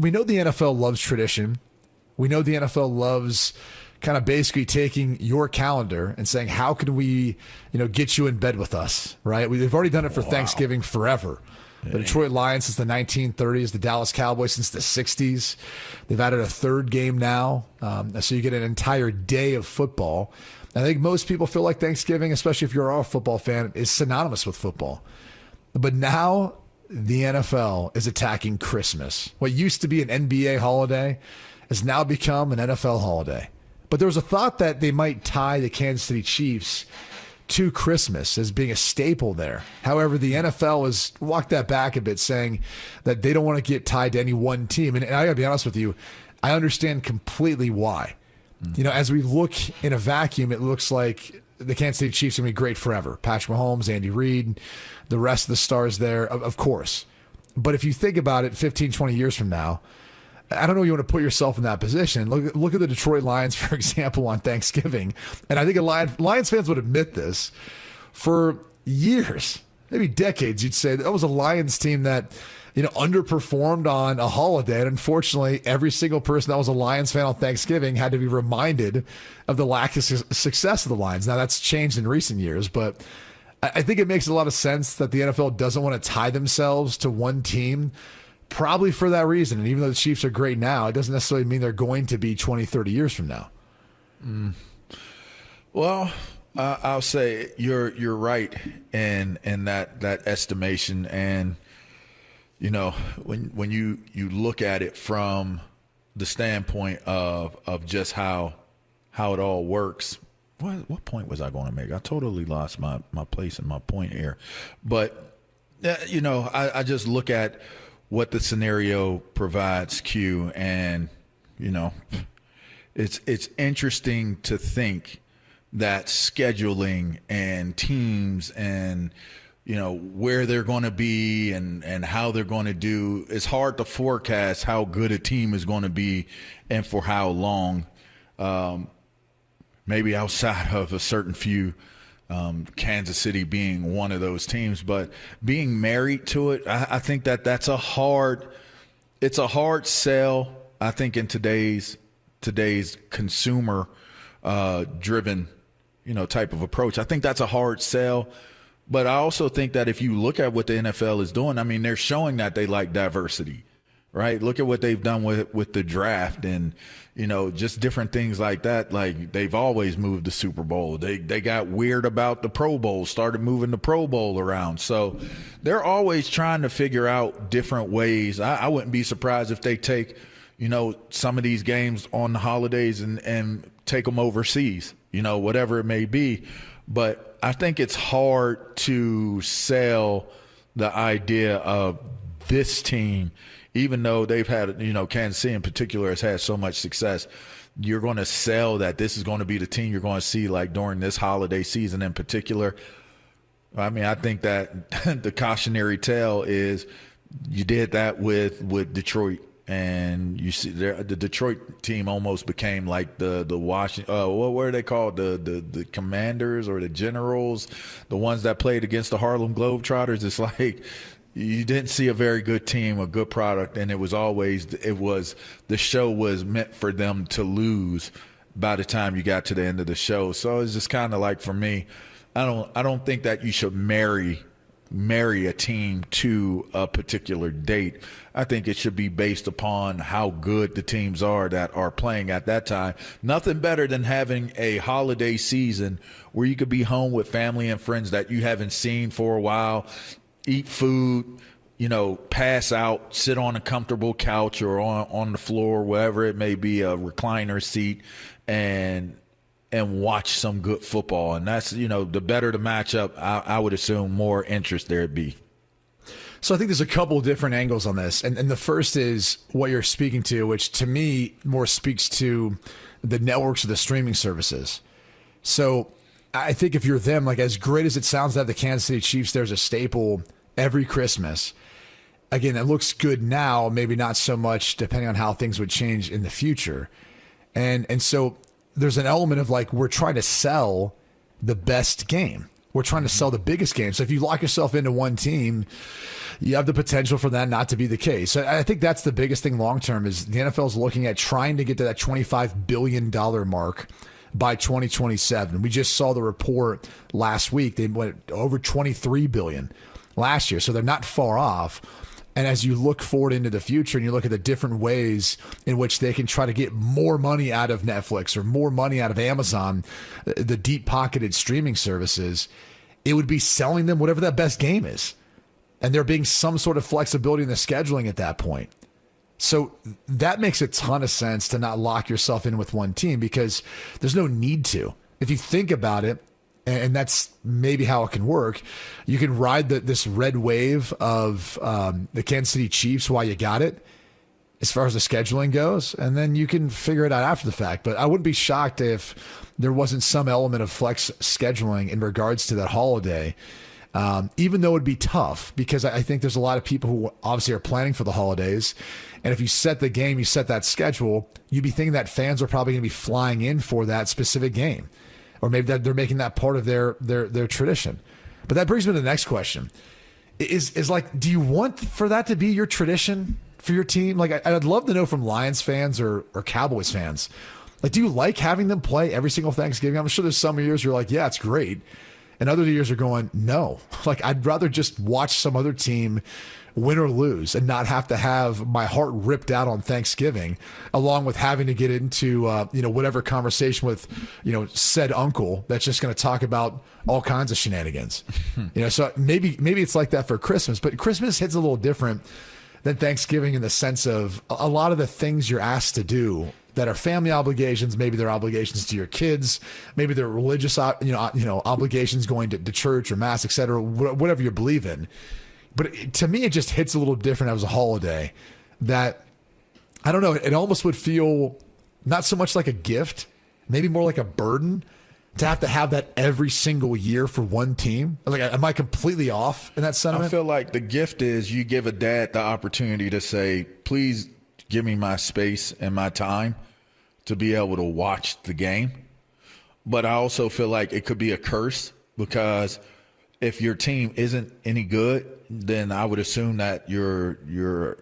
we know the NFL loves tradition. We know the NFL loves kind of basically taking your calendar and saying, how can we, get you in bed with us, right? They've already done it for Thanksgiving forever. The Detroit Lions since the 1930s, the Dallas Cowboys since the 60s. They've added a third game now, so you get an entire day of football. I think most people feel like Thanksgiving, especially if you're a football fan, is synonymous with football. But now the NFL is attacking Christmas. What used to be an NBA holiday has now become an NFL holiday. But there was a thought that they might tie the Kansas City Chiefs to Christmas as being a staple there. However, the NFL has walked that back a bit, saying that they don't want to get tied to any one team. And I got to be honest with you, I understand completely why. As we look in a vacuum, it looks like the Kansas City Chiefs are going to be great forever. Patrick Mahomes, Andy Reid, the rest of the stars there, of course. But if you think about it 15, 20 years from now, I don't know if you want to put yourself in that position. Look at the Detroit Lions, for example, on Thanksgiving. And I think Lions fans would admit this. For years, maybe decades, you'd say that was a Lions team that underperformed on a holiday. And unfortunately, every single person that was a Lions fan on Thanksgiving had to be reminded of the lack of success of the Lions. Now, that's changed in recent years, but I think it makes a lot of sense that the NFL doesn't want to tie themselves to one team, probably for that reason. And even though the Chiefs are great now, it doesn't necessarily mean they're going to be 20, 30 years from now. Well, I'll say you're right in that estimation. And, when you look at it from the standpoint of just how it all works, what point was I going to make? I totally lost my place and my point here. But, I just look at what the scenario provides, Q, and it's interesting to think that scheduling and teams and where they're going to be and how they're going to do, it's hard to forecast how good a team is going to be and for how long. Maybe outside of a certain few, Kansas City being one of those teams, but being married to it, I think that's a hard sell. I think in today's consumer driven, type of approach, I think that's a hard sell. But I also think that if you look at what the NFL is doing, I mean, they're showing that they like diversity, right? Look at what they've done with the draft and, just different things like that. Like, they've always moved the Super Bowl. They got weird about the Pro Bowl, started moving the Pro Bowl around. So they're always trying to figure out different ways. I wouldn't be surprised if they take, some of these games on the holidays and take them overseas, whatever it may be. But I think it's hard to sell the idea of this team, even though they've had, Kansas City in particular has had so much success. You're going to sell that this is going to be the team you're going to see like during this holiday season in particular. I mean, I think that the cautionary tale is you did that with Detroit. And you see the Detroit team almost became like the Washington, what were they called? The Commanders or the Generals, the ones that played against the Harlem Globetrotters. It's like you didn't see a very good team, a good product, and the show was meant for them to lose by the time you got to the end of the show. So it's just kind of like, for me, I don't think that you should marry a team to a particular date. I think it should be based upon how good the teams are that are playing at that time. Nothing better than having a holiday season where you could be home with family and friends that you haven't seen for a while, eat food, pass out, sit on a comfortable couch or on the floor, wherever it may be, a recliner seat, and watch some good football. And that's, the better the matchup, I would assume more interest there'd be. So I think there's a couple of different angles on this. And the first is what you're speaking to, which to me more speaks to the networks or the streaming services. So I think if you're them, like, as great as it sounds to have the Kansas City Chiefs, there's a staple every Christmas. Again, it looks good now, maybe not so much depending on how things would change in the future. And so there's an element of like, we're trying to sell the best game. We're trying to sell the biggest game. So if you lock yourself into one team, you have the potential for that not to be the case. So I think that's the biggest thing long term is the NFL is looking at trying to get to that $25 billion mark by 2027. We just saw the report last week. They went over $23 billion last year. So they're not far off. And as you look forward into the future and you look at the different ways in which they can try to get more money out of Netflix or more money out of Amazon, the deep-pocketed streaming services, it would be selling them whatever that best game is. And there being some sort of flexibility in the scheduling at that point. So that makes a ton of sense to not lock yourself in with one team because there's no need to. If you think about it, and that's maybe how it can work, you can ride this red wave of the Kansas City Chiefs while you got it, as far as the scheduling goes, and then you can figure it out after the fact. But I wouldn't be shocked if there wasn't some element of flex scheduling in regards to that holiday, even though it would be tough because I think there's a lot of people who obviously are planning for the holidays. And if you set the game, you set that schedule, you'd be thinking that fans are probably going to be flying in for that specific game. Or maybe that they're making that part of their tradition. But that brings me to the next question. Is like, do you want for that to be your tradition for your team? Like, I'd love to know from Lions fans or Cowboys fans. Like, do you like having them play every single Thanksgiving? I'm sure there's some years you're like, yeah, it's great. And other years are going, no. Like, I'd rather just watch some other team win or lose and not have to have my heart ripped out on Thanksgiving, along with having to get into, whatever conversation with, said uncle that's just going to talk about all kinds of shenanigans. So maybe it's like that for Christmas, but Christmas hits a little different than Thanksgiving in the sense of a lot of the things you're asked to do that are family obligations. Maybe they're obligations to your kids. Maybe they're religious, obligations going to church or mass, et cetera, whatever you believe in. But to me, it just hits a little different as a holiday that, I don't know, it almost would feel not so much like a gift, maybe more like a burden to have that every single year for one team. Like, am I completely off in that sentiment? I feel like the gift is you give a dad the opportunity to say, please give me my space and my time to be able to watch the game. But I also feel like it could be a curse because if your team isn't any good, then I would assume that your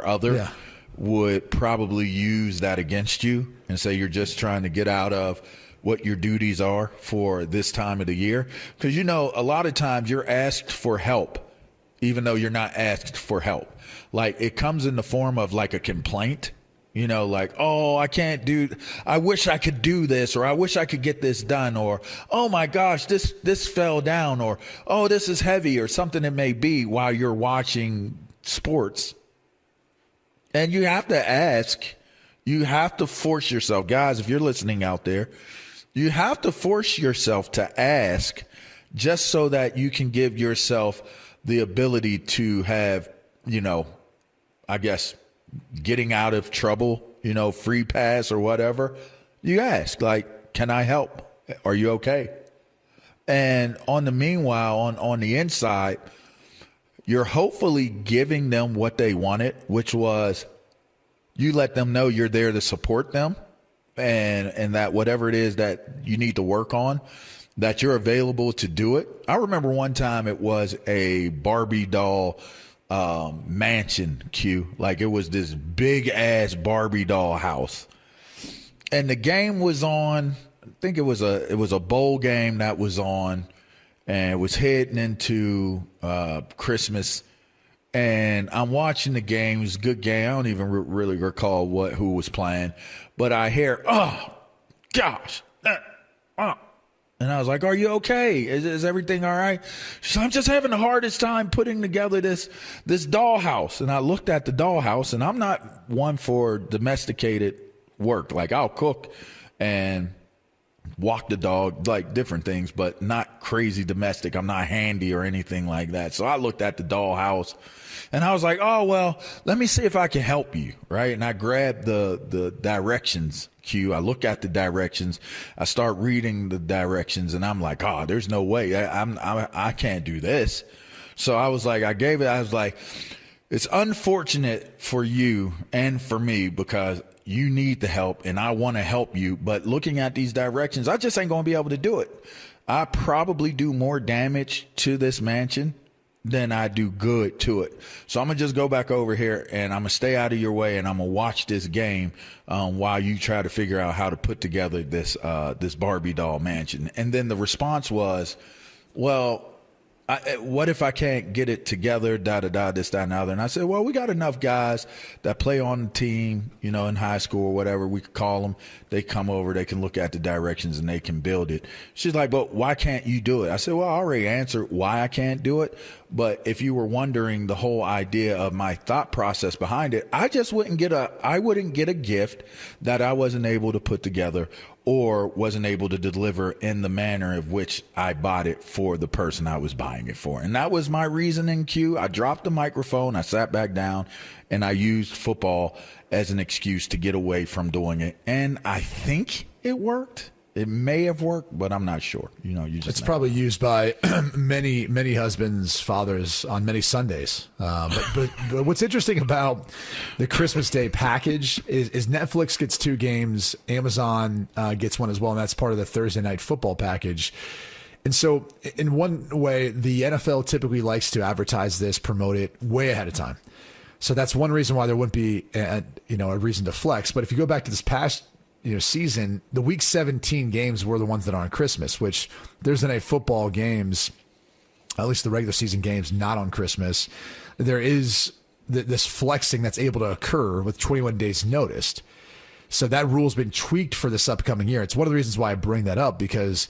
other would probably use that against you and say you're just trying to get out of what your duties are for this time of the year. Because, a lot of times you're asked for help, even though you're not asked for help. Like, it comes in the form of like a complaint. Like, oh, I wish I could do this, or I wish I could get this done, or, oh my gosh, this fell down, or, oh, this is heavy, or something it may be while you're watching sports. And you have to ask, you have to force yourself, guys, if you're listening out there, you have to force yourself to ask just so that you can give yourself the ability to have, I guess, getting out of trouble, free pass or whatever. You ask, like, can I help? Are you okay? And on the meanwhile, on the inside, you're hopefully giving them what they wanted, which was you let them know you're there to support them and that whatever it is that you need to work on, that you're available to do it. I remember one time it was a Barbie doll mansion, Q. Like, it was this big ass Barbie doll house, and the game was on. I think it was a bowl game that was on, and it was heading into Christmas. And I'm watching the game. It was a good game. I don't even really recall who was playing, but I hear, oh gosh, and I was like, are you okay? Is everything all right? She's like, I'm just having the hardest time putting together this dollhouse. And I looked at the dollhouse, and I'm not one for domesticated work. Like, I'll cook and walk the dog, like different things, but not crazy domestic. I'm not handy or anything like that. So I looked at the dollhouse, and I was like, oh, well, let me see if I can help you, right? And I grabbed the directions, Q. I look at the directions. I start reading the directions, and I'm like, oh, there's no way. I can't do this. So I was like, I was like, it's unfortunate for you and for me because you need the help, and I want to help you. But looking at these directions, I just ain't going to be able to do it. I probably do more damage to this mansion than I do good to it. So I'm going to just go back over here and I'm going to stay out of your way and I'm going to watch this game while you try to figure out how to put together this Barbie doll mansion. And then the response was, well, what if I can't get it together, this, that, and the other? And I said, well, we got enough guys that play on the team, in high school or whatever. We could call them. They come over, they can look at the directions, and they can build it. She's like, but why can't you do it? I said, well, I already answered why I can't do it. But if you were wondering the whole idea of my thought process behind it, I wouldn't get a gift that I wasn't able to put together or wasn't able to deliver in the manner of which I bought it for the person I was buying it for. And that was my reasoning, Q. I dropped the microphone, I sat back down, and I used football as an excuse to get away from doing it. And I think it worked. It may have worked, but I'm not sure. It's probably used by many husbands, fathers on many Sundays. But what's interesting about the Christmas Day package is Netflix gets 2 games, Amazon gets 1 as well, and that's part of the Thursday night football package. And so, in one way, the NFL typically likes to advertise this, promote it way ahead of time. So that's one reason why there wouldn't be a reason to flex. But if you go back to this past season, the Week 17 games were the ones that are on Christmas, which Thursday night football games, at least the regular season games, not on Christmas. There is this flexing that's able to occur with 21 days notice. So that rule's been tweaked for this upcoming year. It's one of the reasons why I bring that up, because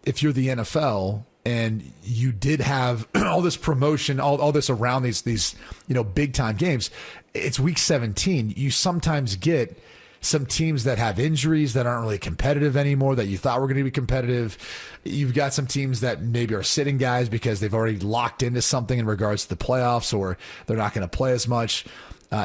if you're the NFL and you did have all this promotion, all this around these big time games, it's Week 17. You sometimes get some teams that have injuries that aren't really competitive anymore that you thought were going to be competitive. You've got some teams that maybe are sitting guys because they've already locked into something in regards to the playoffs, or they're not going to play as much.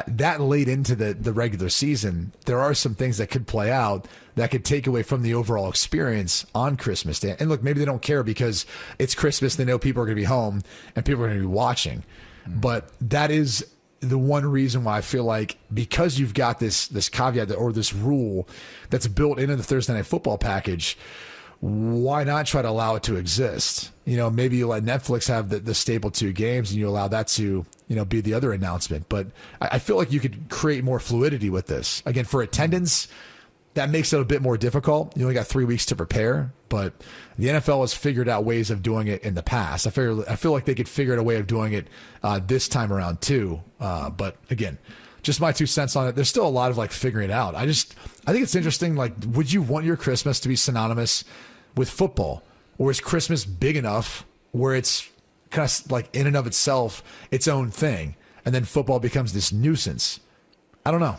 That late into the regular season, there are some things that could play out that could take away from the overall experience on Christmas Day. And look, maybe they don't care because it's Christmas. They know people are going to be home and people are going to be watching. But that is the one reason why I feel like, because you've got this caveat or this rule that's built into the Thursday night football package, why not try to allow it to exist? Maybe you let Netflix have the staple 2 games and you allow that to, be the other announcement. But I feel like you could create more fluidity with this. Again, for attendance, that makes it a bit more difficult. You only got 3 weeks to prepare, but the NFL has figured out ways of doing it in the past. I feel like they could figure out a way of doing it this time around too. But again, just my 2 cents on it. There's still a lot of figuring it out. I think it's interesting. Would you want your Christmas to be synonymous with football, or is Christmas big enough where it's kind of in and of itself its own thing, and then football becomes this nuisance? I don't know.